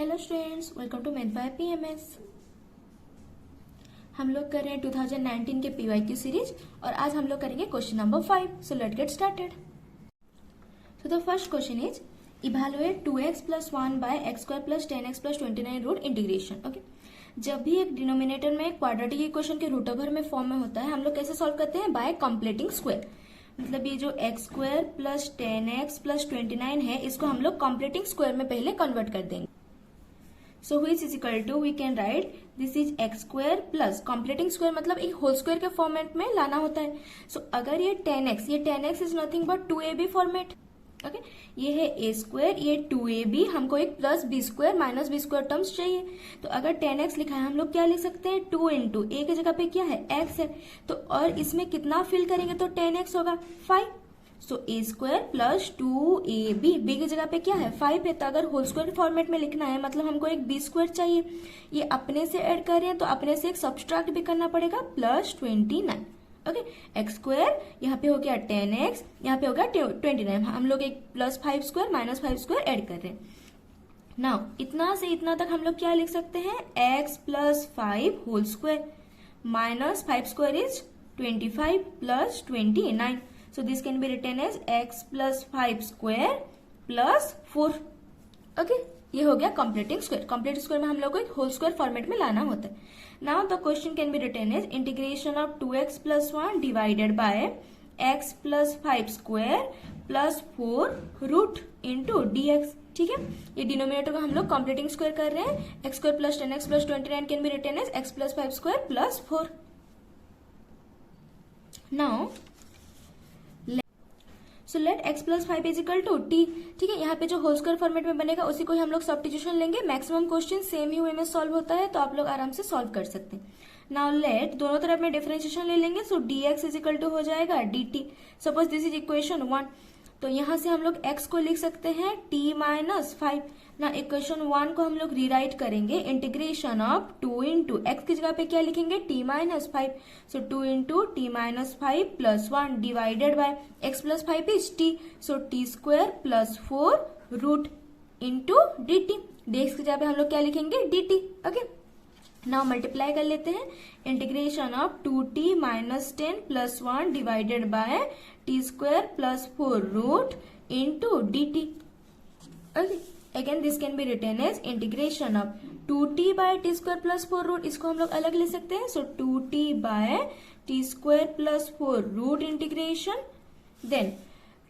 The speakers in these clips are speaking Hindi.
Hello students, welcome to math by PMS. हम लोग कर रहे हैं 2019 के पीवाईक्यू सीरीज और आज हम लोग करेंगे question number 5। So let's get started. So the first question is evaluate 2x + 1 by x² + 10x + 29 root integration. Okay, जब भी एक डिनोमिनेटर में क्वाड्रेटिक इक्वेशन के रूट ओवर में फॉर्म में होता है, हम लोग कैसे सॉल्व करते हैं? By completing square. मतलब ये जो x² + 10x + 29 है, इसको हम लोग कंप्लीटिंग स्क्वायर में पहले कन्वर्ट कर देंगे। So which is equal to, we can write this is x² plus completing square मतलब एक होल स्क्वायर के फॉर्मेट में लाना होता है। So अगर ये 10x is nothing but 2ab format. Okay, ये है a², ये 2ab, हमको एक +b² -b² टर्म्स चाहिए। तो अगर 10x लिखा है, हम लोग क्या लिख सकते हैं? 2 × a के जगह पे क्या है? x है। तो और इसमें कितना फिल करेंगे तो 10x होगा 5। सो a² + 2ab, b की जगह पे क्या है? 5 है। तो अगर होल स्क्वायर फॉर्मेट में लिखना है मतलब हमको एक b² चाहिए। ये अपने से ऐड कर रहे हैं तो अपने से एक सब्सट्रैक्ट भी करना पड़ेगा +29। ओके, x² यहाँ पे हो गया 10x, यहाँ पे हो गया 29। हम लोग एक +5² -5² ऐड कर रहे हैं। नाउ इतना से इतना तक हम लोग क्या लिख सकते हैं? x + 5 whole square -5² is 25 + 29। So this can be written as x + 5² + 4। Okay, ये हो गया कंप्लीटिंग स्क्वायर। कंप्लीट स्क्वायर में हम लोग को एक होल स्क्वायर फॉर्मेट में लाना होता है। Now the question can be written as integration of 2x + 1 divided by x + 5² + 4 root into dx। ठीक है, ये डिनोमिनेटर को हम लोग कंप्लीटिंग स्क्वायर कर रहे हैं। x² + 10x + 29 can be written as x + 5² + 4। Now so let x + 5 = t। ठीक है, यहाँ पे जो होल स्क्वायर फॉर्मेट में बनेगा उसी को ही हम लोग सब्स्टिट्यूशन लेंगे। मैक्सिमम क्वेश्चन सेम ही वे में सॉल्व होता है, तो आप लोग आराम से सॉल्व कर सकते हैं। नाउ लेट दोनों तरफ में डिफरेंशिएशन ले लेंगे। सो dx = हो जाएगा dt। Suppose this is equation 1, तो यहाँ से हम लोग x को लिख सकते हैं t - 5। ना इक्वेशन 1 को हम लोग रीराइट करेंगे इंटीग्रेशन ऑफ 2 × x की जगह पे क्या लिखेंगे? t - 5। So 2 × t - 5 + 1 divided by x + 5 is t। So t² + 4 root into dt। dx की जगह पे हम लोग क्या लिखेंगे? dt। ओके, नाउ मल्टीप्लाई कर लेते हैं। Integration of 2t - 10 + 1 divided by t² + 4 root into dt। Okay, again this can be written as integration of 2t / t² + 4 root. इसको हम लोग अलग ले सकते हैं। So 2t / t² + 4 root integration, then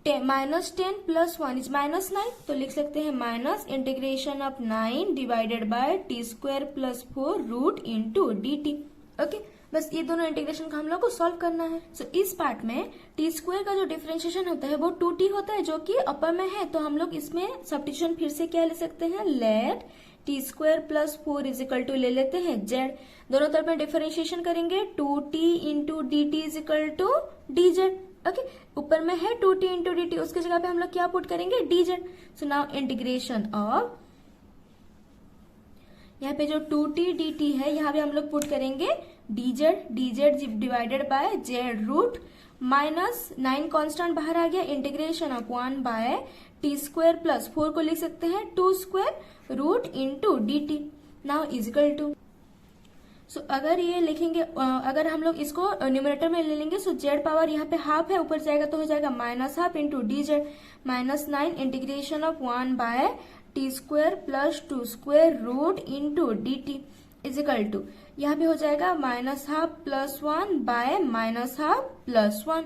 -10 + 1 is -9, तो लिख सकते हैं minus integration of 9 divided by t² + 4 root into dt। Okay, बस ये दोनों इंटीग्रेशन का हम लोग को सॉल्व करना है। सो इस पार्ट में t² का जो डिफरेंशिएशन होता है वो 2t होता है, जो कि अपर में है। तो हम लोग इसमें सब्स्टिट्यूशन फिर से क्या ले सकते हैं? लेट t² + 4 = ले लेते हैं z। दोनों तरफ में डिफरेंशिएशन करेंगे 2t × dt = dz। ओके, ऊपर में है 2t × dt, उसकी जगह पे हम लोग क्या पुट करेंगे? dz। So now integration of, यहाँ पे जो 2t dt है यहाँ पे हम लोग पुट करेंगे dz divided by z root -9 constant बाहर आ गया। इंटीग्रेशन ऑफ 1 बाय t² + 4 को लिख सकते हैं 2² root into dt। Now is equal to, so अगर ये लिखेंगे, अगर हम लोग इसको न्यूमरेटर में ले लेंगे, सो z पावर यहाँ पे हाफ है, ऊपर जाएगा तो हो जाएगा -12 into dz -9 integration of 1 by t² + 2² root into dt equal to, यहाँ पे हो जाएगा -12 + 1 बाय -12 + 1।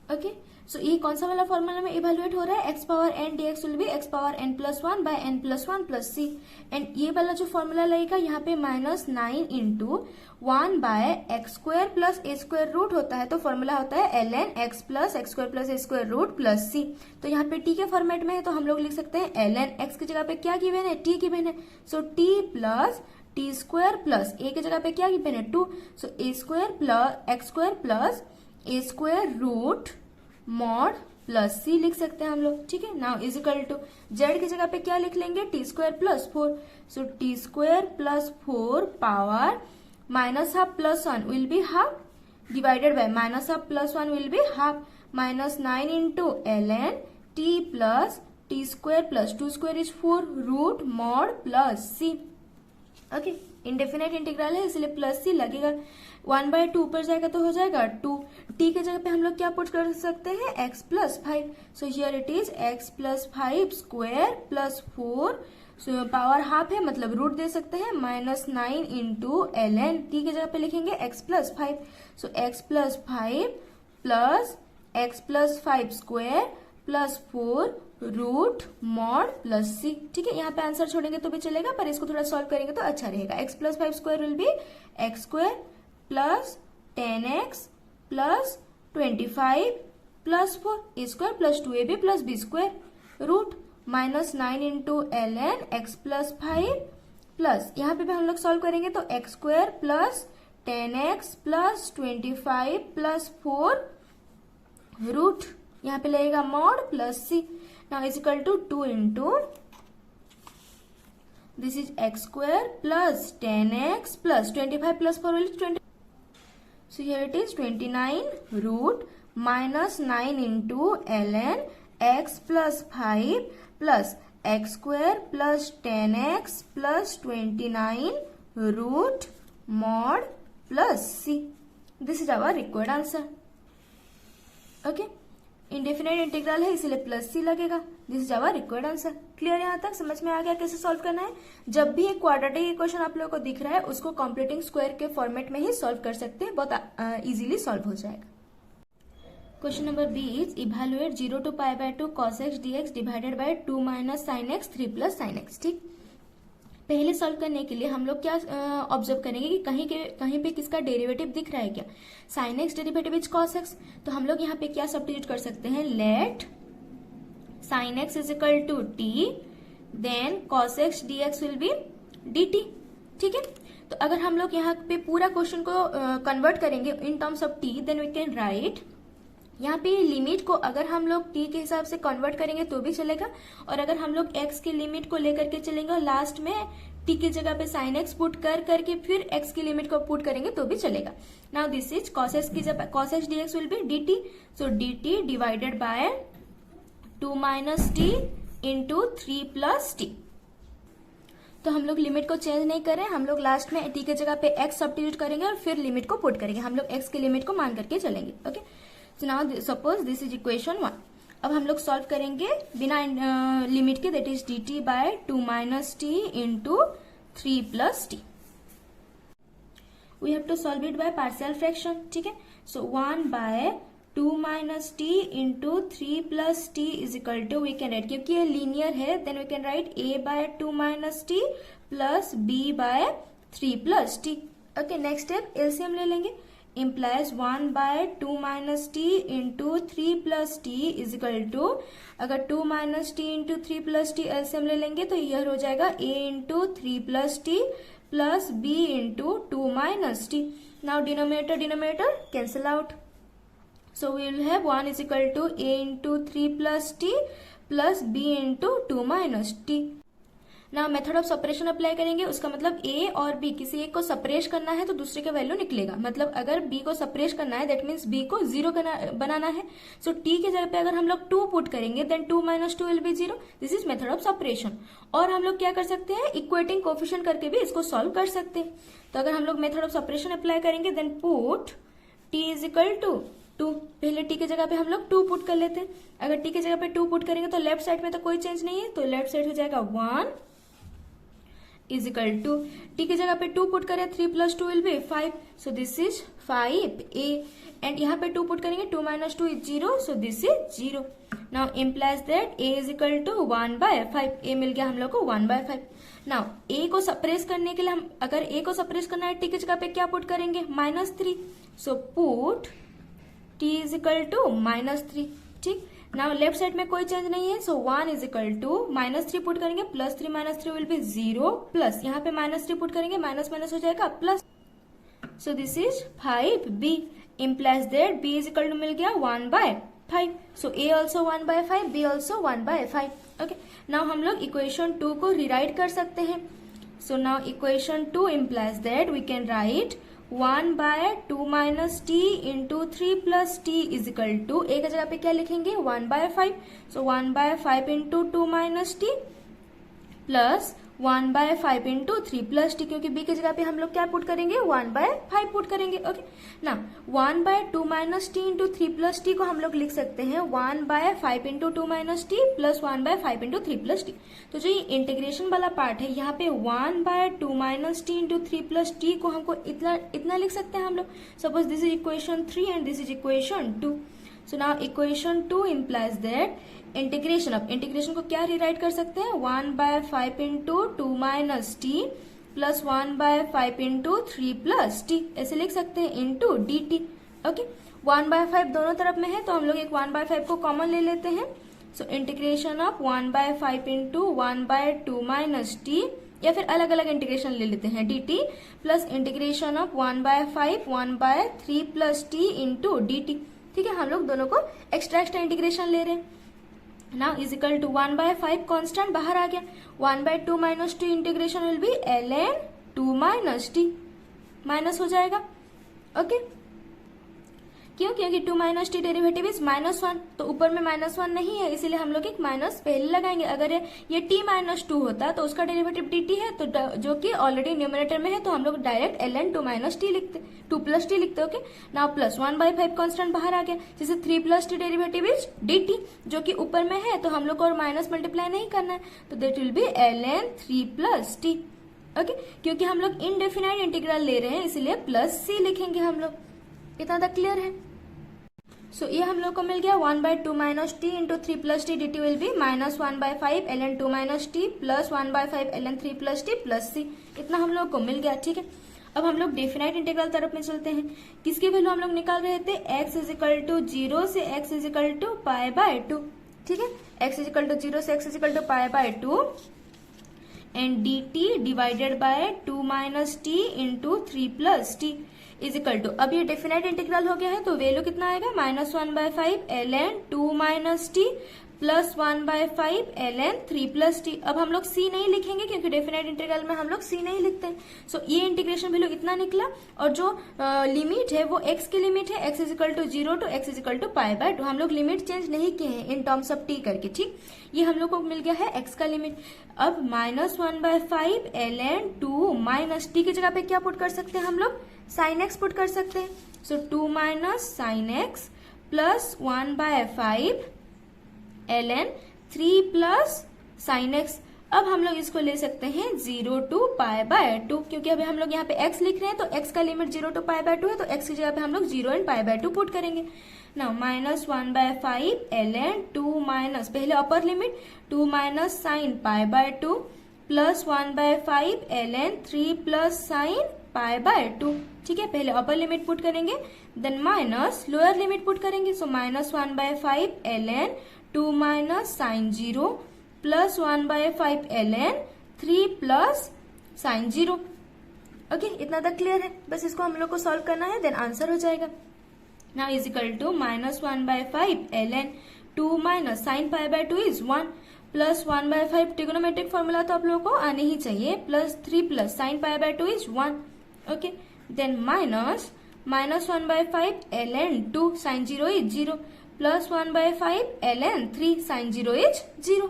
ओके, सो ये कौन सा वाला फॉर्मूला में इवेल्युएट हो रहा है? x power n dx will be x power n + 1 by n + 1 + c। And ये वाला जो फॉर्मूला लगेगा यहाँ पे -9 × 1 बाय x² + a² रूट होता है, तो फॉर्मूला होता है ln x + x² + a² root + c। तो यहाँ पे t के फॉर्मेट में है, तो हम लोग लिख सकते हैं ln x की जगह पे क्या गिवन है? t गिवन है। सो t + t² + a की जगह पे क्या गिवन है? 2। So a² + x² + a² root mod plus c लिख सकते हैं हम लोग। ठीक है, नाउ इजिकल टू z की जगह पे क्या लिख लेंगे? t² + 4। So t² + 4 power -12 + 1 will be half divided by -12 + 1 will be half, -9 × ln t + t square plus 2 square is 4 root mod plus c. Okay, indefinite integral है इसलिए प्लस सी लगेगा। 1/2 ऊपर जाएगा तो हो जाएगा 2। टी के जगह पे हम लोग क्या पुट कर सकते हैं, x plus 5। So here it is x plus 5 square plus 4। So power half है मतलब रूट दे सकते हैं, -9 इंटू ln। टी के जगह पे लिखेंगे x plus 5। So x plus 5 plus x plus 5 square plus 4 root mod plus C. ठीक है, यहाँ पे आंसर छोड़ेंगे तो भी चलेगा, पर इसको थोड़ा सॉल्व करेंगे तो अच्छा रहेगा। x plus 5 square will be x square plus 10x plus 25 plus 4 a square plus 2ab plus b square root -9 into ln x plus 5 plus यहाँ पे भी हम लोग सॉल्व करेंगे तो x square plus 10x plus 25 plus 4 root यहाँ पे लगेगा mod plus c. Now is equal to 2 into this is x square plus 10x plus 25 plus 4 will 20। So here it is 29 root -9 into ln x plus 5 plus x square plus 10x plus 29 root mod plus c. This is our required answer. Okay. Indefinite integral है इसीलिए प्लस सी लगेगा। This is our required answer. Clear यहाँ तक समझ में आ गया कैसे सॉल्व करना है। जब भी एक क्वाड्रेटिक इक्वेशन आप लोगों को दिख रहा है उसको कंप्लीटिंग स्क्वायर के फॉर्मेट में ही सॉल्व कर सकते हैं, बहुत इजीली सॉल्व हो जाएगा। Question number b is evaluate 0 to π/2 cos x dx divided by 2 minus sine x 3 plus sine x. ठीक, पहले सॉल्व करने के लिए हम लोग क्या ऑब्जर्व करेंगे कि कहीं पे किसका डेरिवेटिव दिख रहा है क्या। Sine x derivative is cos x, तो हम लोग यहाँ पे क्या सब्स्टिट्यूट कर सकते हैं, let sine x is equal to t then cos x d x will be d t. ठीक है, तो अगर हम लोग यहाँ पे पूरा क्वेश्चन को कन्वर्ट करेंगे in terms of t then we can write, यहाँ पे लिमिट को अगर हम लोग t के हिसाब से कन्वर्ट करेंगे तो भी चलेगा, और अगर हम लोग x की लिमिट को लेकर के चलेंगे और लास्ट में t की जगह पे sin x पुट करके फिर x की लिमिट को पुट करेंगे तो भी चलेगा। Now this is cos x की जगह cos x dx will be dt। So dt divided by 2 minus T into 3 plus t. तो हम लोग लिमिट को चेंज नहीं करें, हम लोग लास्ट में t के जगह पे x सब्स्टिट्यूट करेंगे और फिर लिमिट को पुट करेंगे। हम लोग x की लिमिट को मान करके चलेंगे। Okay, so now suppose this is equation 1। अब हम लोग सॉल्व करेंगे बिना लिमिट के, that is dt by 2 minus T into 3 plus t. We have to solve it by partial fraction. ठीक है, so 1 by 2 minus T into 3 plus T is equal to, we can write, क्योंकि ये लीनियर है then we can write a by 2 minus T plus b by 3 plus t. Okay, next step LCM ले लेंगे, implies 1 by 2 minus t into 3 plus t is equal to, अगर 2 minus t into 3 plus t LCM ले लेंगे तो यह हो जाएगा a into 3 plus t plus b into 2 minus t. Now denominator cancel out, so we will have 1 is equal to a into 3 plus t plus b into 2 minus t. ना मेथड ऑफ सेपरेशन अप्लाई करेंगे, उसका मतलब a और b किसी एक को सप्रेश करना है तो दूसरे का वैल्यू निकलेगा। मतलब अगर b को सप्रेश करना है दैट मीन्स b को 0 बनाना है। सो t की जगह पे अगर हम लोग 2 पुट करेंगे then 2 minus 2 will be 0। This is method of separation. और हम लोग क्या कर सकते हैं, इक्वेटिंग कोफिशिएंट करके भी इसको सॉल्व कर सकते हैं। तो अगर हम लोग मेथड ऑफ सेपरेशन अप्लाई करेंगे then put t is equal to 2। पहले t की जगह पे हम लोग 2 पुट कर लेते हैं। अगर t की जगह पे 2 पुट करेंगे तो लेफ्ट साइड में तो कोई चेंज नहीं है, तो लेफ्ट साइड हो जाएगा 1 इज इक्वल टू, टी की जगह पे 2 पुट करें 3 plus 2 will be 5, so this is 5a and यहाँ पे 2 पुट करेंगे 2 minus 2 is 0, so this is 0। Now implies that a is equal to 1 by 5, a मिल गया हम लोग को 1 बाय 5। नाउ a को सप्रेस करने के लिए हम अगर a को सप्रेस करना है t की जगह पे क्या पुट करेंगे, -3, so put t is equal to -3। ठीक, नाउ लेफ्ट साइड में कोई चेंज नहीं है, so 1 is equal to -3 put करेंगे +3 माइनस 3 विल बी 0 प्लस यहाँ पे -3 पुट करेंगे माइनस माइनस हो जाएगा plus, so this is 5b implies that b is equal to मिल गया 1 बाय 5, सो a also 1 by 5, b also 1 by 5। Okay, now हम लोग इक्वेशन 2 को रिराइट कर सकते हैं। So now equation 2 implies that we can write 1 by 2 minus T into 3 plus T is equal to, एक जगह पे क्या लिखेंगे 1 by 5, so 1 by 5 into 2 minus T plus 1 by 5 into 3 plus t, क्योंकि बी की जगह पे हम लोग क्या पुट करेंगे 1 बाय 5 पुट करेंगे। ओके ना, 1 by 2 minus T into 3 plus t को हम लोग लिख सकते हैं 1 by 5 into 2 minus T plus 1 by 5 into 3 plus t. तो जो ये इंटीग्रेशन वाला पार्ट है यहाँ पे 1 by 2 minus T into 3 plus t को हमको इतना लिख सकते हैं हम लोग। Suppose this is equation 3 and this is equation 2। So now equation 2 implies that integration, अब इंटीग्रेशन को क्या रिराइट कर सकते हैं 1 by 5 into 2 minus T plus 1 by 5 into 3 plus t, ऐसे लिख सकते हैं into d t. Okay, 1 by 5 दोनों तरफ में है तो हम लोग एक 1 बाय 5 को कॉमन ले लेते हैं। So integration of 1 by 5 into 1 by 2 minus t, या फिर अलग अलग इंटीग्रेशन ले लेते हैं d t plus integration of 1 by 5 1 by 3 plus t into d t. ठीक है, हम लोग दोनों को एक्स्ट्रा इंटीग्रेशन ले रहे हैं। Now is equal to 1 by 5 constant बाहर आ गया, 1 by 2 minus t integration will be ln 2 minus t, minus हो जाएगा। ओके, क्यों, क्योंकि 2 माइनस टी डेरिवेटिव इज -1, तो ऊपर में -1 नहीं है इसीलिए हम लोग एक माइनस पहले लगाएंगे। अगर ये t माइनस 2 होता तो उसका डेरिवेटिव dt है, तो जो कि ऑलरेडी न्यूमरेटर में है तो हम लोग डायरेक्ट ln 2 माइनस टी लिखते, 2 प्लस टी लिखते। Okay, now plus 1 by 5 constant बाहर आ गया, जैसे 3 plus t derivative is dt, जो कि ऊपर में है तो हम लोग को और माइनस मल्टीप्लाई नहीं करना है, तो that will be ln 3 plus t. Okay, क्योंकि हम लोग इनडेफिनाइट इंटीग्रल ले रहे हैं इसीलिए प्लस सी लिखेंगे हम लोग। इतना तक क्लियर है? सो ये हम लोग को मिल गया 1 by 2 minus T into 3 plus T D T will be -1 by 5 ln 2 minus T plus 1 by 5 ln 3 plus T plus C, इतना हम लोग को मिल गया। ठीक है, अब हम लोग डेफिनाइट इंटीग्रल तरफ में चलते हैं। किसकी वैल्यू हम लोग निकाल रहे थे, x इज इक्वल टू 0 से x is equal to pi by 2। ठीक है, x इज इक्वल टू 0 से x is equal to pi by 2 and d t divided by 2 minus T into 3 plus T is equal to, अब ये डेफिनेट इंटीग्रल हो गया है तो वैल्यू कितना आएगा -1 by 5 ln 2 minus T plus 1 by 5 ln 3 plus t. अब हम लोग c नहीं लिखेंगे क्योंकि डेफिनेट इंटीग्रल में हम लोग c नहीं लिखते हैं। सो ये इंटीग्रेशन वैल्यू इतना निकला, और जो लिमिट है वो x की लिमिट है, x is equal to 0 to x is equal to pi by 2। हम लोग लिमिट चेंज नहीं किए हैं इन टर्म्स ऑफ t करके। ठीक, ये हम लोग को मिल गया है x का लिमिट। अब -1 बाय 5 ln 2 माइनस टी की जगह पे क्या पुट कर सकते हैं हम लोग, साइन एक्स पुट कर सकते हैं। So 2 minus sine x plus 1 by 5 ln 3 plus sine x. अब हम लोग इसको ले सकते हैं 0 टू पाई बाय 2, क्योंकि अभी हम लोग यहाँ पे x लिख रहे हैं तो x का लिमिट 0 टू पाई बाय 2 है, तो x की जगह पे हम लोग 0 एंड पाई बाय 2 पुट करेंगे। नाउ -1 बाय 5 ln 2 माइनस, पहले upper limit 2 minus sine pi by 2 plus 1 by 5 ln 3 plus sine pi by 2। ठीक है, पहले अपर लिमिट पुट करेंगे then minus lower limit put करेंगे। So -1 by 5 ln 2 minus sine 0 plus 1 by 5 ln 3 plus sine 0। Okay, इतना तक क्लियर है? बस इसको हम लोग को सॉल्व करना है देन आंसर हो जाएगा। Now is equal to -1 by 5 ln 2 minus sine pi by 2 is 1 plus 1 by 5, trigonometric formula तो आप लोगों को आने ही चाहिए, plus 3 plus sine pi by 2 is 1। Okay, then minus -1 by 5 ln 2 sine 0 is 0 plus 1 by 5 ln 3 sine 0 is 0।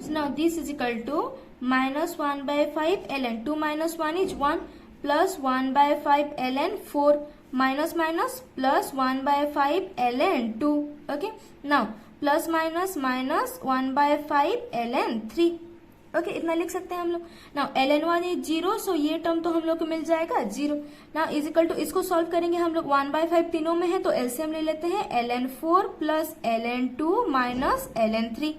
So now this is equal to -1 by 5 ln 2 minus 1 is 1 plus 1 by 5 ln 4 minus minus plus 1 by 5 ln 2. Okay, now plus minus minus 1 by 5 ln 3. Okay, इतना लिख सकते हैं हम लोग। नाउ ln 1 इज 0, सो ये टर्म तो हम लोग को मिल जाएगा 0। नाउ इज इक्वल टू, इसको सॉल्व करेंगे हम लोग 1 बाय 5 तीनों में है तो एलसीएम ले लेते हैं, ln 4 plus ln 2 minus ln 3।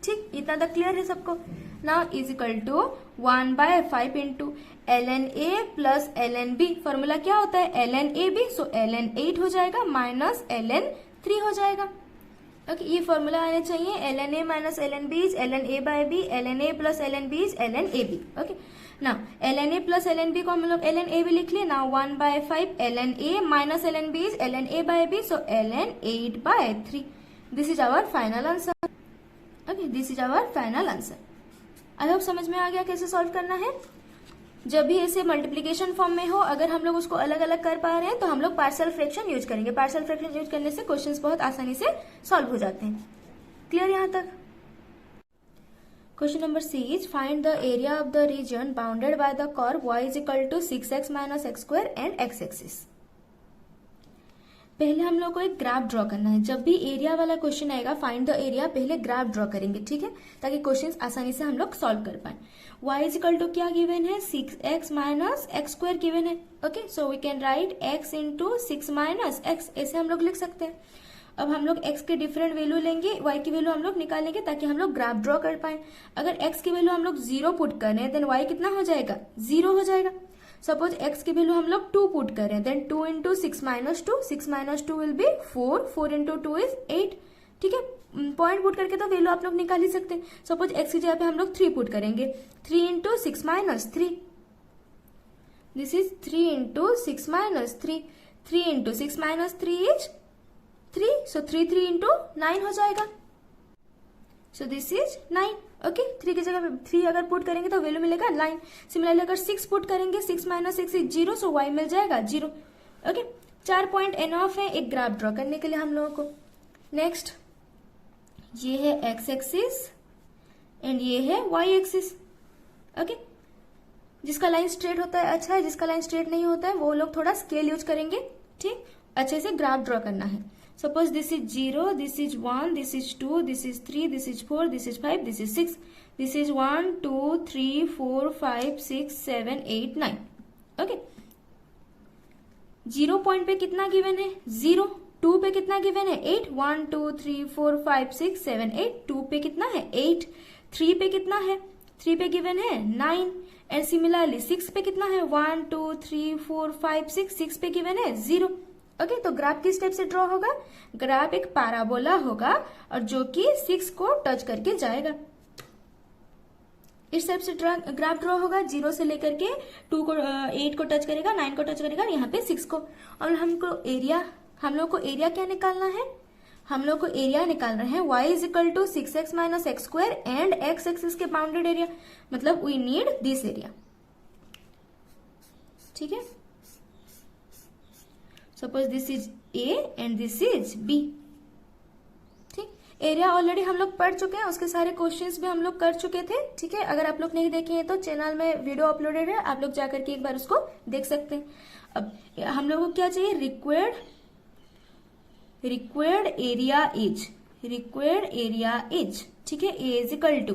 ठीक, इतना तक क्लियर है सबको? Now is equal to 1 by 5 into ln a plus ln b। Formula क्या होता है, ln a b, so ln 8 हो जाएगा माइनस ln 3 हो जाएगा। ओके, ये फॉर्मूला आने चाहिए, ln a minus ln b is ln a by b, ln a plus ln b is ln a b। Okay, now ln a plus ln b को हम लोग ln a b लिख लिए। Now 1 by 5 ln a minus ln b is ln a by b, so ln 8 by 3। This is our final answer. Okay, this is our final answer. I hope समझ में आ गया कैसे सॉल्व करना है। जब भी ऐसे मल्टीप्लीकेशन फॉर्म में हो, अगर हम लोग उसको अलग अलग कर पा रहे हैं तो हम लोग पार्शियल फ्रैक्शन यूज करेंगे। पार्शियल फ्रैक्शन यूज करने से क्वेश्चंस बहुत आसानी से सॉल्व हो जाते हैं। क्लियर यहाँ तक? Question number C is find the area of the region bounded by the curve y is equal to 6x minus x square and x axis. पहले हम लोग को एक ग्राफ ड्रॉ करना है। जब भी एरिया वाला क्वेश्चन आएगा, फाइंड द एरिया, पहले ग्राफ ड्रॉ करेंगे, ठीक है, ताकि क्वेश्चंस आसानी से हम लोग सॉल्व कर पाए। y इज इक्वल टू क्या गिवन है? 6x minus x square given है। Okay, so we can write x into 6 minus X, ऐसे हम लोग लिख सकते हैं। अब हम लोग x के डिफरेंट वैल्यू लेंगे, y की वैल्यू हम लोग निकालेंगे ताकि हम लोग ग्राफ ड्रॉ कर पाए। अगर x की वैल्यू हम लोग 0 पुट कर रहे हैं, देन y कितना हो जाएगा? 0 हो जाएगा। सपोज x की वैल्यू हम लोग 2 पुट कर रहे हैं, then 2 into 6 minus 2, 6 minus 2 will be 4, 4 into 2 is 8। ठीक है, पॉइंट पुट करके तो वैल्यू आप लोग निकाल ही सकते हैं। सपोज x की जगह पे हम लोग 3 पुट करेंगे, 3 into 6 minus 3, this is 3 into 6 minus 3, 3 into 6 minus 3 is 3, so 3 3 into 9 हो जाएगा, सो दिस इज 9। ओके, 3 की जगह पे 3 अगर पुट करेंगे तो वैल्यू मिलेगा 9। सिमिलरली अगर 6 पुट करेंगे, 6 माइनस 6 इज 0, सो y मिल जाएगा 0। ओके, 4 पॉइंट एनफ है एक ग्राफ ड्रॉ करने के लिए हम लोगों को। नेक्स्ट, ये है x एक्सिस एंड ये है y एक्सिस। ओके, जिसका लाइन स्ट्रेट होता है अच्छा है, जिसका लाइन स्ट्रेट नहीं होता है वो लोग थोड़ा स्केल यूज करेंगे। ठीक, अच्छे से ग्राफ ड्रॉ करना है। Suppose this is 0, this is 1, this is 2, this is 3, this is 4, this is 5, this is 6. This is 1, 2, 3, 4, 5, 6, 7, 8, 9. Okay. 0 point पे कितना गिवन है? 0। 2 पे कितना गिवन है? 8। 1, 2, 3, 4, 5, 6, 7, 8। 2 पे कितना है? 8। 3 पे कितना है? 3 पे गिवन है 9। एंड सिमिलरली 6 पे कितना है? 1, 2, 3, 4, 5, 6। 6 पे गिवन है 0। ओके, तो ग्राफ किस टाइप से ड्रॉ होगा? ग्राफ एक पैराबोला होगा और जो कि 6 को टच करके जाएगा। इस टाइप से ग्राफ ड्रॉ होगा, 0 से लेकर के 2 को 8 को टच करेगा, 9 को टच करेगा, यहाँ पे 6 को। और हम लोग को एरिया क्या निकालना है? हम लोग को एरिया निकाल रहे हैं y is equal to 6x minus x square and x axis के बाउंडेड एरिया, मतलब वी नीड दिस एरिया। ठीक है, suppose this is A and this is B। ठीक, एरिया ऑलरेडी हम लोग पढ़ चुके हैं, उसके सारे क्वेश्चंस भी हम लोग कर चुके थे। ठीक है, अगर आप लोग नहीं देखे हैं तो चैनल में वीडियो अपलोडेड है, आप लोग जाकर के एक बार उसको देख सकते हैं। अब हम लोग को क्या चाहिए? रिक्वायर्ड एरिया इज, ठीक है, A is equal to,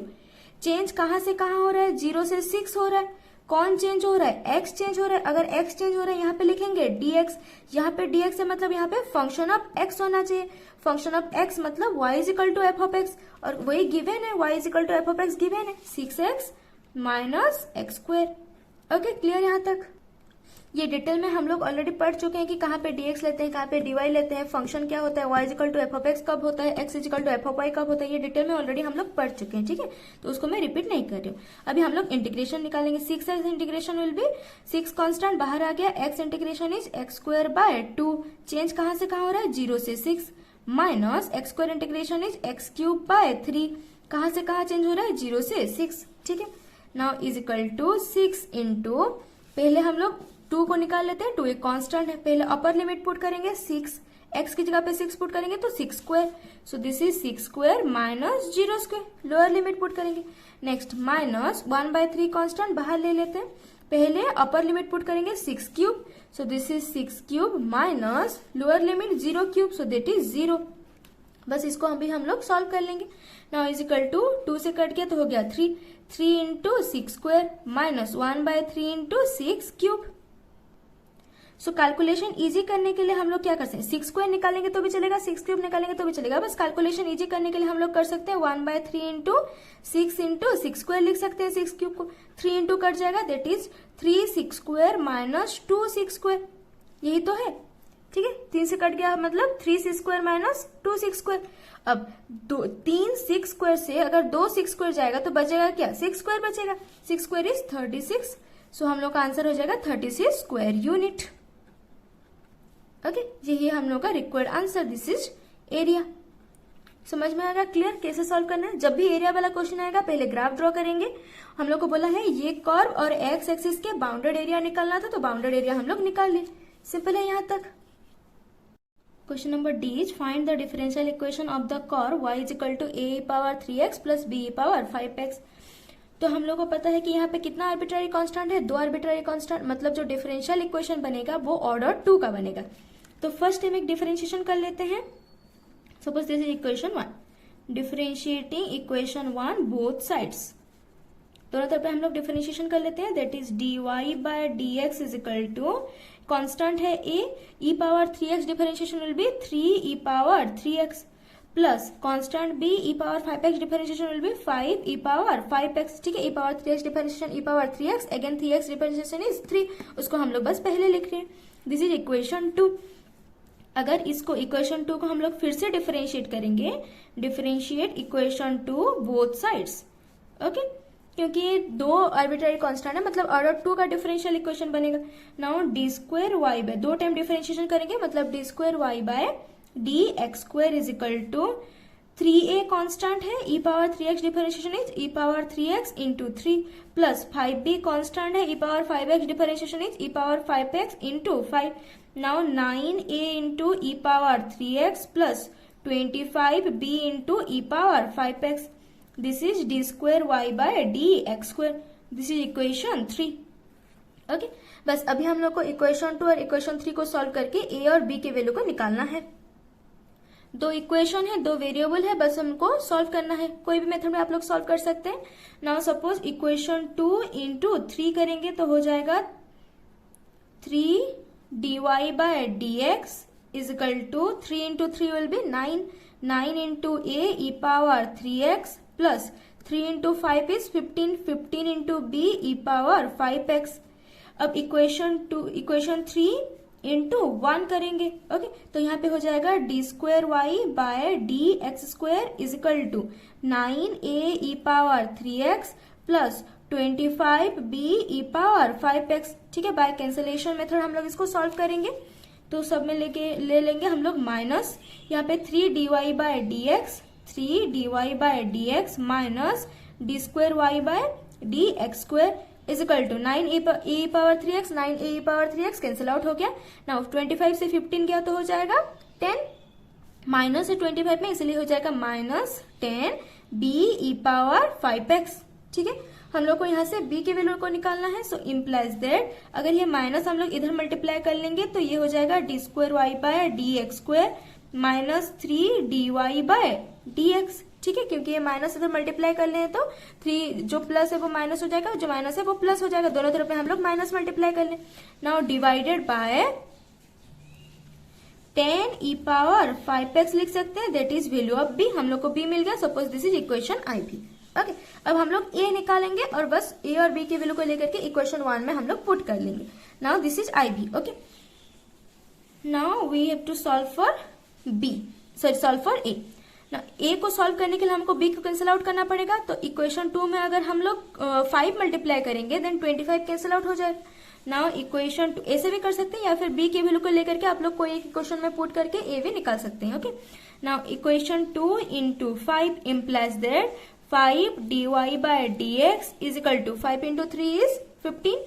change कहां से कहां हो रहा है? 0 से 6 हो रहा है। कौन चेंज हो रहा है? x चेंज हो रहा है। अगर x चेंज हो रहा है यहाँ पे लिखेंगे dx, यहाँ पे dx है मतलब यहाँ पे फंक्शन ऑफ x होना चाहिए। फंक्शन ऑफ x मतलब y is equal to f of x, और वही गिवन है, y is equal to f of x given है, 6x minus x square. Okay, clear यहाँ तक? ये डिटेल में हम लोग ऑलरेडी पढ़ चुके हैं कि कहाँ पे dx लेते हैं, कहाँ पे dy लेते हैं, फंक्शन क्या होता है, y is equal to f of x कब होता है, x is equal to f of y कब होता है, ये डिटेल में ऑलरेडी हम लोग पढ़ चुके हैं। ठीक है, तो उसको मैं रिपीट नहीं कर रही हूँ। अभी हम लोग इंटीग्रेशन निकालेंगे। 6x integration will B 6 constant बाहर आ गया, x integration is x square by 2, change कहाँ से कहाँ हो रहा है? 0 से 6, minus x square integration is x cube by 3, कहाँ से कहाँ चेंज हो रहा है? 0 से 6। ठीक है, now is equal to 6 into, पहले हम लोग 2 को निकाल लेते हैं, 2 एक कांस्टेंट है, पहले अपर लिमिट पुट करेंगे 6, x की जगह पे 6 पुट करेंगे तो 6 square, so this is 6 square minus 0 square, lower limit put करेंगे। नेक्स्ट माइनस 1/3 कांस्टेंट बाहर ले लेते हैं, पहले अपर लिमिट पुट करेंगे 6 cube, so this is 6 cube minus lower limit 0 cube, so that is 0। बस इसको हम लोग सॉल्व कर लेंगे। नाउ इज इक्वल टू 2 से कट गया तो हो गया 3, 3 into 6 square minus 1/3 into 6 cube. So calculation easy करने के लिए हम लोग क्या कर सकते हैं? 6 स्क्वायर निकालेंगे तो भी चलेगा, 6 क्यूब निकालेंगे तो भी चलेगा। बस कैलकुलेशन इजी करने के लिए हम लोग कर सकते हैं 1/3 इंटू 6 स्क्वायर लिख सकते हैं 6 क्यूब को। 3 इंटू कट जाएगा, that is 3 6 square minus 2 6 square, यही तो है। ठीक है, 3 से कट गया मतलब 3 6 स्क्वायर माइनस 2 6 स्क्वायर। अब 3 6 स्क्वायर से अगर 2 6 स्क्वायर जाएगा तो बचेगा क्या? 6 स्क्वायर बचेगा। 6 स्क्वायर इज 36, सो हम लोग का आंसर हो जाएगा 36 स्क्वायर यूनिट। ओके, यही हम लोग का required answer, this is area. समझ में आएगा? क्लियर? कैसे सॉल्व करना है? जब भी एरिया वाला क्वेश्चन आएगा पहले ग्राफ ड्रॉ करेंगे। हम लोग को बोला है ये कर्व और एक्स एक्सिस के बाउंडेड एरिया निकालना था, तो बाउंडेड एरिया हम लोग निकाल लिए। सिंपल है यहाँ तक। Question number D is find the differential equation of the curve y is equal to a power 3x plus b power 5x। तो हम लोग को पता है कि यहाँ पे कितना आर्बिट्ररी कांस्टेंट है, 2 आर्बिट्ररी कांस्टेंट, मतलब जो डिफरेंशियल इक्वेशन बनेगा वो ऑर्डर 2 का बनेगा। तो फर्स्ट हम एक डिफरेंशिएशन कर लेते हैं। Suppose this is equation 1, differentiating equation 1 both sides, दोनों तरफ हम लोग डिफरेंशिएशन कर लेते हैं। That is dy by dx is equal to, constant है a, e power 3x differentiation will be 3 e power 3x plus constant b e power 5x differentiation will be 5 e power 5x। ठीक है, e power 3x differentiation e power 3x, again 3x differentiation is 3, उसको हम लोग बस पहले लिख रहे हैं। This is equation 2। अगर इसको इक्वेशन 2 को हम लोग फिर से डिफरेंशिएट करेंगे, differentiate equation 2 both sides, okay, क्योंकि ये 2 आर्बिट्ररी कांस्टेंट है, मतलब ऑर्डर 2 का डिफरेंशियल इक्वेशन बनेगा। Now d square y by, 2 time differentiation करेंगे, मतलब d square y by d x square is equal to 3a constant है, e power 3x differentiation is e power 3x into 3 plus 5b constant है, e power 5x differentiation is e power 5x into 5। Now 9a into e power 3x plus 25b into e power 5x। This is d square y by d x square. This is equation 3। Okay, बस अभी हम लोग को इक्वेशन 2 और इक्वेशन 3 को सॉल्व करके a और b के वैल्यू को निकालना है। 2 इक्वेशन है, 2 वेरिएबल है, बस हमको सॉल्व करना है। कोई भी मेथड में आप लोग सॉल्व कर सकते हैं। नाउ सपोज इक्वेशन 2 इंटू 3 करेंगे तो हो जाएगा 3 dy by dx is equal to 3 into 3 will be 9, 9 into a e power 3x plus 3 into 5 is 15, 15 into b e power 5x। अब इक्वेशन 3 इंटू 1 करेंगे, ओके, तो यहाँ पे हो जाएगा d square y by d x square is equal to 9a e power 3x plus 25b e power 5x। ठीक है, बाय कैंसिलेशन मेथड हम लोग इसको सॉल्व करेंगे, तो सब में ले लेंगे हम लोग माइनस, यहाँ पे 3 dy by dx, 3 dy by dx minus d square y by d x square is equal to 9a power 3x, 9a power 3x cancel out हो गया। नाउ 25 से 15 गया तो हो जाएगा 10, माइनस 25 में, इसलिए हो जाएगा minus 10 b e power 5x। ठीक है, हम लोग को यहाँ से b के वैल्यू को निकालना है। सो इम्प्लाइज दैट अगर ये माइनस हम लोग इधर मल्टीप्लाई कर लेंगे तो ये हो जाएगा d square y by d x square minus 3 dy by dx। ठीक है, क्योंकि ये माइनस इधर मल्टीप्लाई कर ले तो 3 जो प्लस है वो माइनस हो जाएगा, जो माइनस है वो प्लस हो जाएगा, दोनों तरफ में हम लोग माइनस मल्टीप्लाई कर ले। Now divided by 10 e power 5x लिख सकते हैं, that is value of b। हम लोग को b मिल गया। Suppose this is equation IB। Okay, अब हम लोग a निकालेंगे और बस a और b के वैल्यू को लेकर के इक्वेशन 1 में हम लोग पुट कर लेंगे। Now this is IB। Okay, now we have to solve for b, solve for a। ना a को सॉल्व करने के लिए हमको b को कैंसिल आउट करना पड़ेगा, तो इक्वेशन 2 में अगर हम लोग 5 मल्टीप्लाई करेंगे देन 25 कैंसिल आउट हो जाएगा। नाउ इक्वेशन 2 ऐसे भी कर सकते हैं या फिर b के वैल्यू को लेकर के आप लोग कोई एक इक्वेशन में पुट करके a भी निकाल सकते हैं। Okay, now equation 2 into 5 implies that 5 dy by dx is equal to 5 into 3 is 15,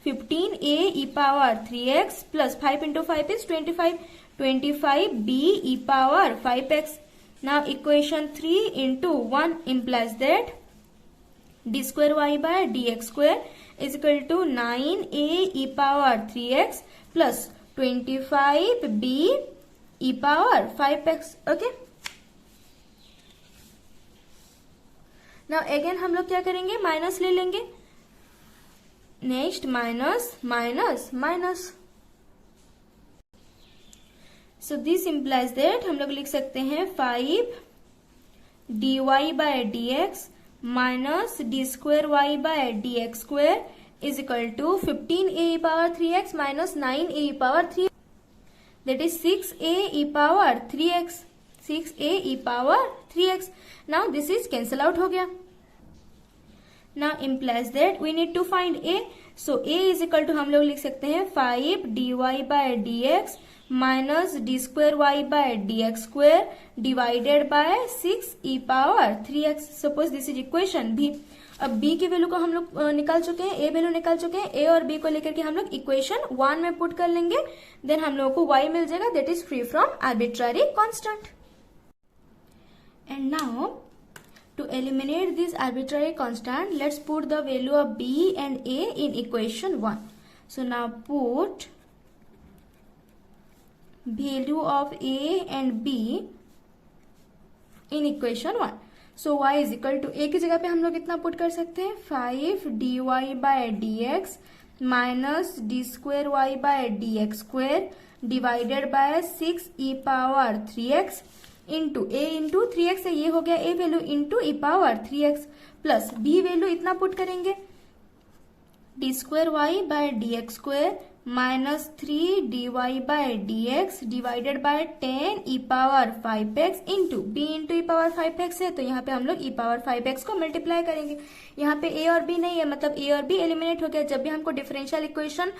15a e power 3x plus 5 into 5 is 25, 25b e power 5x। Now equation 3 into 1 implies that d square y by dx square is equal to 9a e power 3x plus 25b e power 5x. Okay. Now again हम लोग क्या करेंगे, माइनस ले लेंगे। Next minus minus minus, so this implies that हम लोग लिख सकते हैं 5 dy by dx minus d square y by dx square is equal to 15a e power 3x minus 9a e power 3, that is 6a e power 3x, 6a e power 3x। Now this is cancel out हो गया। Now implies that we need to find a, so a is equal to हम लोग लिख सकते हैं 5 dy by dx minus d square y by d x square divided by 6 e power 3x। Suppose this is equation b। अब b की वैल्यू को हम लोग निकाल चुके हैं, a वैल्यू निकाल चुके हैं, a और b को लेकर के हम लोग इक्वेशन 1 में पुट कर लेंगे, देन हम लोगों को y मिल जाएगा that is free from arbitrary constant. And now to eliminate this arbitrary constant, let's put the value of b and a in equation 1. So now put value of a and b in equation 1. So y is equal to a की जगह पे हम लोग इतना पुट कर सकते हैं 5 dy by dx minus d square y by d x square divided by 6 e power 3x into a into 3x है, ये हो गया a value into e power 3x plus b value इतना पुट करेंगे d square y by d x square minus 3 dy by dx divided by 10 e power 5x into b into e power 5x है, तो यहाँ पे हम लोग e पावर 5x को मल्टीप्लाई करेंगे। यहाँ पे a और b नहीं है, मतलब a और b एलिमिनेट हो गया। जब भी हमको डिफरेंशियल इक्वेशन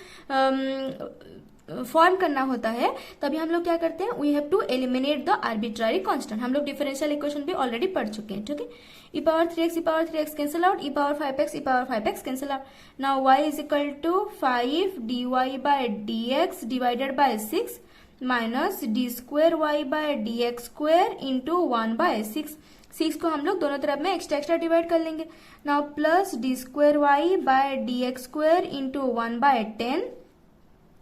फॉर्म करना होता है तभी हम लोग क्या करते हैं, we have to eliminate the arbitrary constant. हम लोग डिफरेंशियल इक्वेशन भी ऑलरेडी पढ़ चुके हैं, ठीक है। e power 3x cancel out, e power 5x cancel out. Now y is equal to 5 dy by dx divided by 6 minus d square y by d x square into 1 by 6 को हम लोग दोनों तरफ में एक्स्ट्रा डिवाइड कर लेंगे। Now plus d square y by d x square into 1 by 10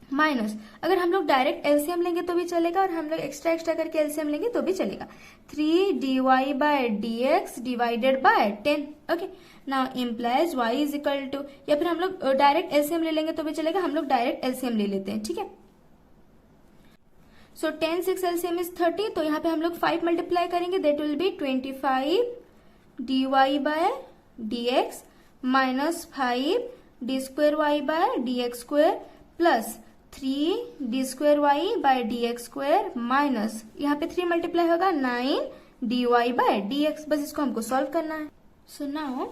minus, अगर हम लोग डायरेक्ट एलसीएम लेंगे तो भी चलेगा और हम लोग एक्स्ट्रा करके एलसीएम लेंगे तो भी चलेगा। 3 dy by dx divided by 10। Okay, now implies y is equal to, या फिर हम लोग डायरेक्ट एलसीएम ले लेंगे तो भी चलेगा, हम लोग डायरेक्ट एलसीएम ले लेते हैं, ठीक है। सो 10 6 एलसीएम इज 30, तो यहाँ पे हम लोग 5 मल्टीप्लाई करेंगे, that will be 25 dy by dx minus 5 d square y by d x square plus 3 d square y by d x square minus यहाँ पे 3 मल्टीप्लाई होगा 9 d y by d x. बस इसको हमको सॉल्व करना है। सो नाउ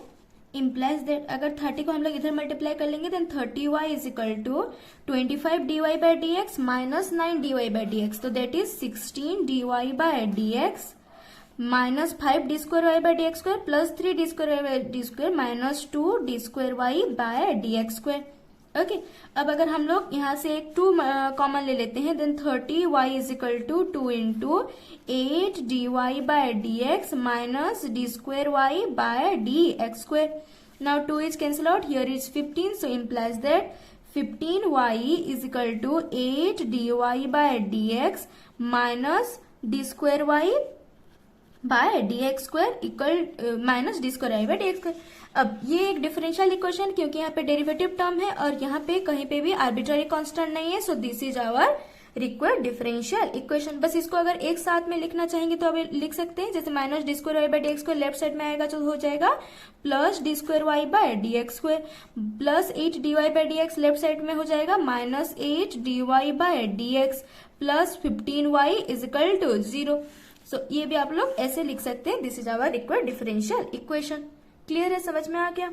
इम्प्लाइज दैट अगर 30 को हम लोग इधर मल्टीप्लाई कर लेंगे then 30y is equal to 25 dy by dx minus 9 dy by dx, तो that is 16 dy by dx minus 5 d square y by d x square plus 3 d square y by d square minus 2 d square y by d x square. Okay, अब अगर हम लोग यहाँ से एक 2 कॉमन ले लेते हैं then 30y is equal to 2 into 8 dy by dx minus d square y by d x square. Now 2 is cancel out, here is 15, so implies that 15y is equal to 8 dy by dx minus d square y by d x square equal minus d square i by d x square. अब ये एक डिफरेंशियल इक्वेशन, क्योंकि यहाँ पे डेरिवेटिव टर्म है और यहाँ पे कहीं पे भी आर्बिट्ररी कांस्टेंट नहीं है, so this is our required differential equation. बस इसको अगर एक साथ में लिखना चाहेंगे तो अब लिख सकते हैं, जैसे minus d square y by d x square left side में आएगा तो हो जाएगा plus d square y by d x square plus 8 d y by d x left side में हो जाएगा minus 8 d y by d x plus 15y is equal to 0। So ये भी आप लोग ऐसे लिख सकते हैं, this is our required differential equation. Clear है, समझ में आ गया।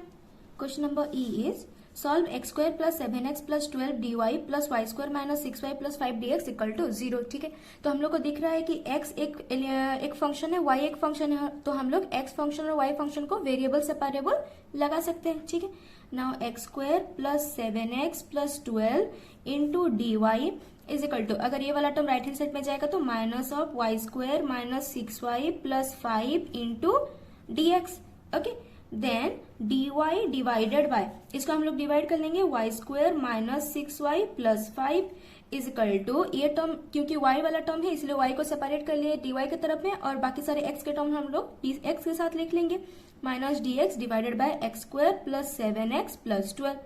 Question number e is solve x square plus 7x plus 12 dy plus y square minus 6y plus 5 dx equal to 0। ठीक है, तो हम लोग को दिख रहा है कि x एक फंक्शन है, y एक फंक्शन है, तो हम लोग x फंक्शन और y फंक्शन को वेरिएबल सेपरेबल लगा सकते हैं। ठीक है, now x square plus 7x plus 12 into d y is equal to, अगर ये वाला टर्म राइट हैंड साइड में जाएगा तो minus of y square minus 6y plus 5 into d x. Okay, then d y divided by, इसको हम लोग डिवाइड कर लेंगे y square minus 6y plus 5 is equal to, ये टर्म क्योंकि y वाला टर्म है इसलिए y को सेपरेट कर लिए dy के तरफ में और बाकी सारे x के टर्म हम लोग dx के साथ लिख लेंगे minus dx divided bye x square plus 7x plus 12।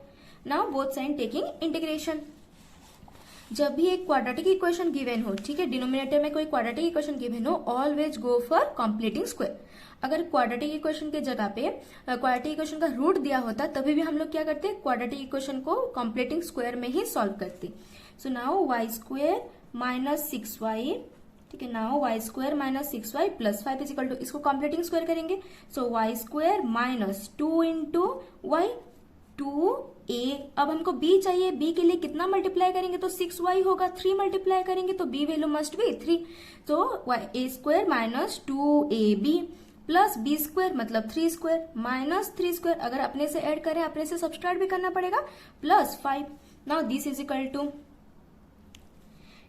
Now both side taking integration. जब भी एक क्वाड्रेटिक इक्वेशन गिवन हो, ठीक है, डिनोमिनेटर में कोई क्वाड्रेटिक इक्वेशन गिवन हो, always go for completing square. अगर क्वाड्रेटिक इक्वेशन के जगह पे क्वाड्रेटिक इक्वेशन का रूट दिया होता तभी भी हम लोग क्या करते, क्वाड्रेटिक इक्वेशन को कंप्लीटिंग स्क्वायर में ही सॉल्व करते। So now y square minus 6y, ठीक है, now y square minus 6y plus 5 is equal to, इसको कंप्लीटिंग स्क्वायर करेंगे, so y square minus 2 into y 2a। अब हमको b चाहिए, b के लिए कितना मल्टीप्लाई करेंगे तो 6y होगा, 3 मल्टीप्लाई करेंगे तो b वैल्यू मस्ट बी 3, तो a square minus 2ab plus b square मतलब 3 स्क्वायर माइनस 3 स्क्वायर, अगर अपने से ऐड करें अपने से सब्सट्रैक्ट भी करना पड़ेगा, plus 5। Now this is equal to,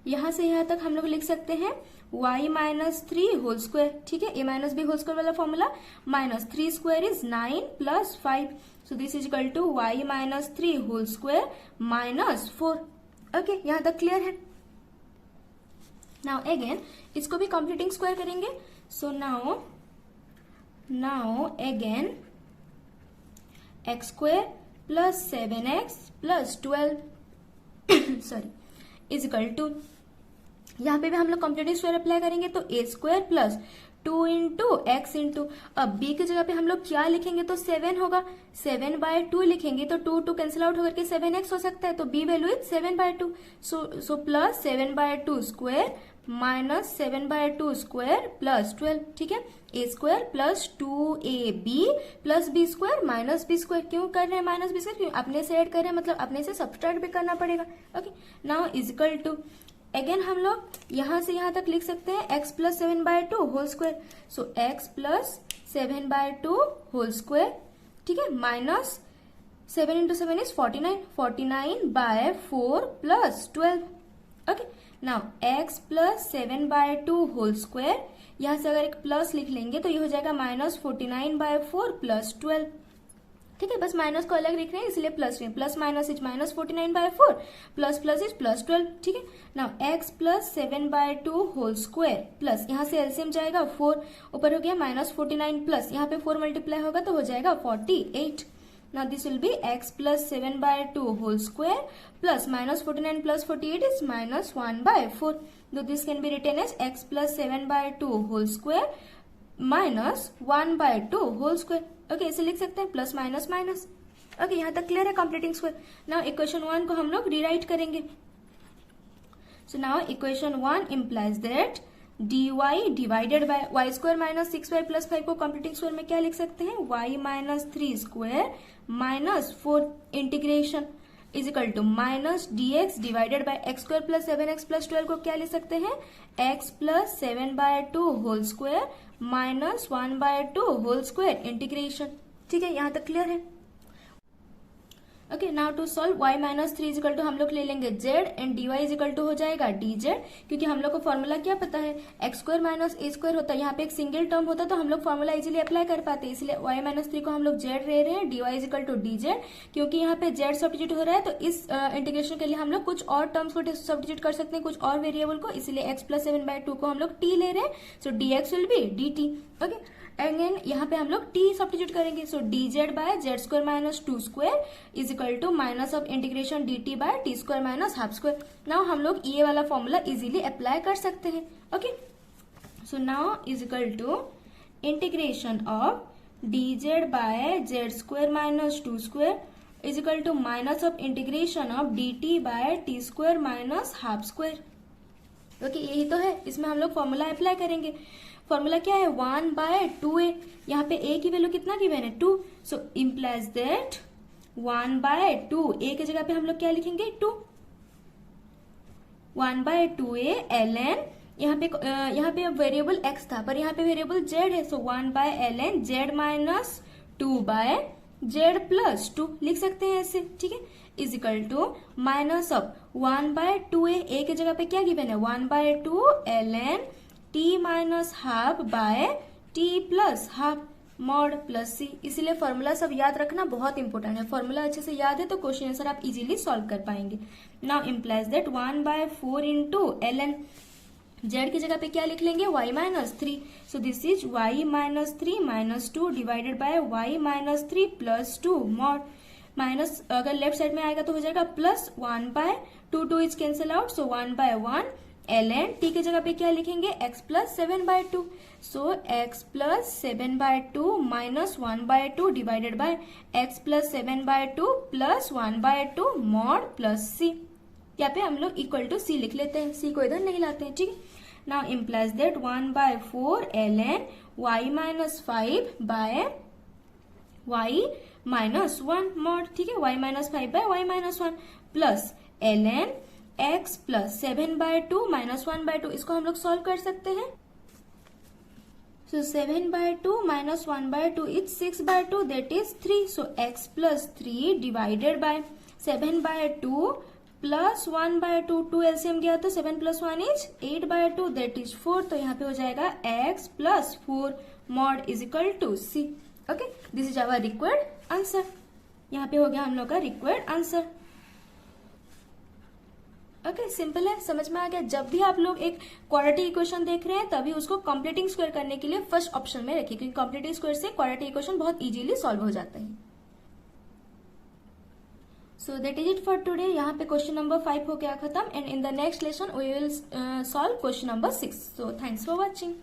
यहां से यहां तक हम लोग लिख सकते हैं y माइनस 3 होल स्क्वायर, ठीक है, a minus b whole square वाला formula, minus 3 square is 9 plus 5, so this is equal to y minus 3 whole square minus 4। Okay, यहां तक क्लियर है। नाउ अगेन इसको भी कंप्लीटिंग स्क्वायर करेंगे, so now again x square plus 7x plus 12 sorry is equal to, यहाँ पे भी हम लोग कंप्लीटिंग स्क्वायर अप्लाई करेंगे तो a square plus 2 into x into, अब b की जगह पे हम लोग क्या लिखेंगे तो 7 होगा, 7/2 लिखेंगे तो 2 कैंसिल आउट होकर के 7x हो सकता है, तो b value is 7/2, so plus 7/2 square minus 7/2 square plus 12, ठीक है, a square plus 2ab plus b square minus b square, क्यों कर रहे हैं माइनस b स्क्वायर, क्यों अपने से ऐड कर रहे हैं मतलब अपने से सब्सट्रैक्ट भी करना पड़ेगा। Okay, now is equal to, again हम लोग यहां से यहां तक लिख सकते हैं x plus 7/2 whole square, so x plus 7/2 whole square, ठीक है, minus 7 into 7 is 49, 49/4 plus 12। Okay, now x plus 7/2 whole square, यहां से अगर एक प्लस लिख लेंगे तो ये हो जाएगा माइनस 49/4 प्लस 12, ठीक है, बस माइनस को अलग लिख रहे हैं इसलिए प्लस रहे, plus minus is minus 49/4 plus plus is plus 12, ठीक है। Now x plus 7/2 whole square plus यहाँ से एलसीएम जाएगा 4, ऊपर हो गया माइनस 49 प्लस यहाँ पे 4 मल्टीप्लाई होगा तो हो जाएगा 48। Now this will be x plus 7/2 whole square plus minus 49 plus 48 is minus 1/4, तो this can be written as x plus 7/2 whole square minus 1/2 whole square. Okay, इसे लिख सकते हैं प्लस माइनस माइनस। ओके, यहां तक क्लियर है कंप्लीटिंग स्क्वायर। नाउ इक्वेशन 1 को हम लोग रीराइट करेंगे, so now equation 1 implies that dy divided by y square minus 6y plus 5 को कंप्लीटिंग स्क्वायर में क्या लिख सकते हैं, y minus 3 square minus 4 integration is equal to minus dx divided by x square plus 7x plus 12 को क्या लिख सकते हैं, x plus 7/2 whole square minus 1/2 whole square integration, ठीक है, यहां तक क्लियर है। Okay, now to solve y minus 3 is equal to हम लोग ले लेंगे z and dy is equal to हो जाएगा dz, क्योंकि हम लोग को फॉर्मूला क्या पता है, एक्स स्क्वायर माइनस ए स्क्वायर होता है, यहाँ पे एक सिंगल टर्म होता तो हम लोग फॉर्मूला इजीली अप्लाई कर पाते, इसलिए y माइनस 3 को हम लोग z ले रहे हैं, dy is equal to dz, क्योंकि यहाँ पे z सब्स्टिट्यूट हो रहा है तो इस इंटीग्रेशन के लिए हम लोग कुछ और टर्म्स को सब्स्टिट्यूट कर सकते हैं, कुछ और वेरिएबल को, इसलिए x प्लस 7/2 को हम लोग t ले रहे हैं, so dx will be dt। Okay, again यहाँ पे हम लोग t सब्स्टिट्यूट करेंगे, so dz by z square minus 2 square is equal to minus of integration dt by t square minus half square. Now हम लोग ये वाला फॉर्मूला इजीली अप्लाई कर सकते हैं। Okay, so now is equal to integration of dz by z square minus 2 square is equal to minus of integration of dt by t square minus half square. Okay, यही तो है, इसमें हम लोग फॉर्मूला अप्लाई करेंगे। फॉर्मूला क्या है, 1/2a, यहाँ पे a की वैल्यू कितना गिवन है 2, सो इम्प्लाइज दैट 1/2 a की जगह पे हम लोग क्या लिखेंगे 2, 1/2a ln, यहाँ पे वेरिएबल x था पर यहाँ पे वेरिएबल z है, सो 1/ln z minus 2/z plus 2 लिख सकते हैं ऐसे, ठीक है, is equal to minus of 1/2a, a की जगह पे क्या गिवन है 1/2 ln t minus half by t plus half mod plus c, इसीलिए फॉर्मूला सब याद रखना बहुत इंपॉर्टेंट है, फॉर्मूला अच्छे से याद है तो क्वेश्चन आंसर आप इजीली सॉल्व कर पाएंगे। Now implies that 1/4 into ln, z की जगह पे क्या लिख लेंगे y minus 3, so this is y minus 3 minus 2 divided by y minus 3 plus 2 mod, minus अगर लेफ्ट साइड में आएगा तो हो जाएगा plus 1/2, 2 is cancel out, so 1/1 ln t की जगह पे क्या लिखेंगे x plus 7/2, so x plus 7/2 minus 1/2 divided by x plus 7/2 plus 1/2 mod plus c, यहाँ पे हम लोग इक्वल टू c लिख लेते हैं, c को इधर नहीं लाते हैं, ठीक है। Now implies that 1/4 ln y minus 5 by y -1 mod, ठीक है, y minus 5 by y minus 1 plus ln x plus 7/2 -1/2, इसको हम लोग सॉल्व कर सकते हैं। So 7/2 minus 1/2 is 6/2, that is 3. So x plus 3 divided by 7/2 plus 1/2, 2 LCM गया तो 7 plus 1 is 8/2, that is 4. तो यहाँ पे हो जाएगा x plus 4 mod is equal to c. Okay, this is our required answer. यहाँ पे हो गया हम लोग का required answer. ओके, सिंपल है, समझ में आ गया। जब भी आप लोग एक क्वाड्रेटिक इक्वेशन देख रहे हैं तभी उसको कंप्लीटिंग स्क्वायर करने के लिए फर्स्ट ऑप्शन में रखिए, क्योंकि कंप्लीटिंग स्क्वायर से क्वाड्रेटिक इक्वेशन बहुत इजीली सॉल्व हो जाता है। So that is it for today. यहाँ पे क्वेश्चन नंबर 5 हो गया खत्म, and in the next lesson we will solve question number 6। So thanks for watching.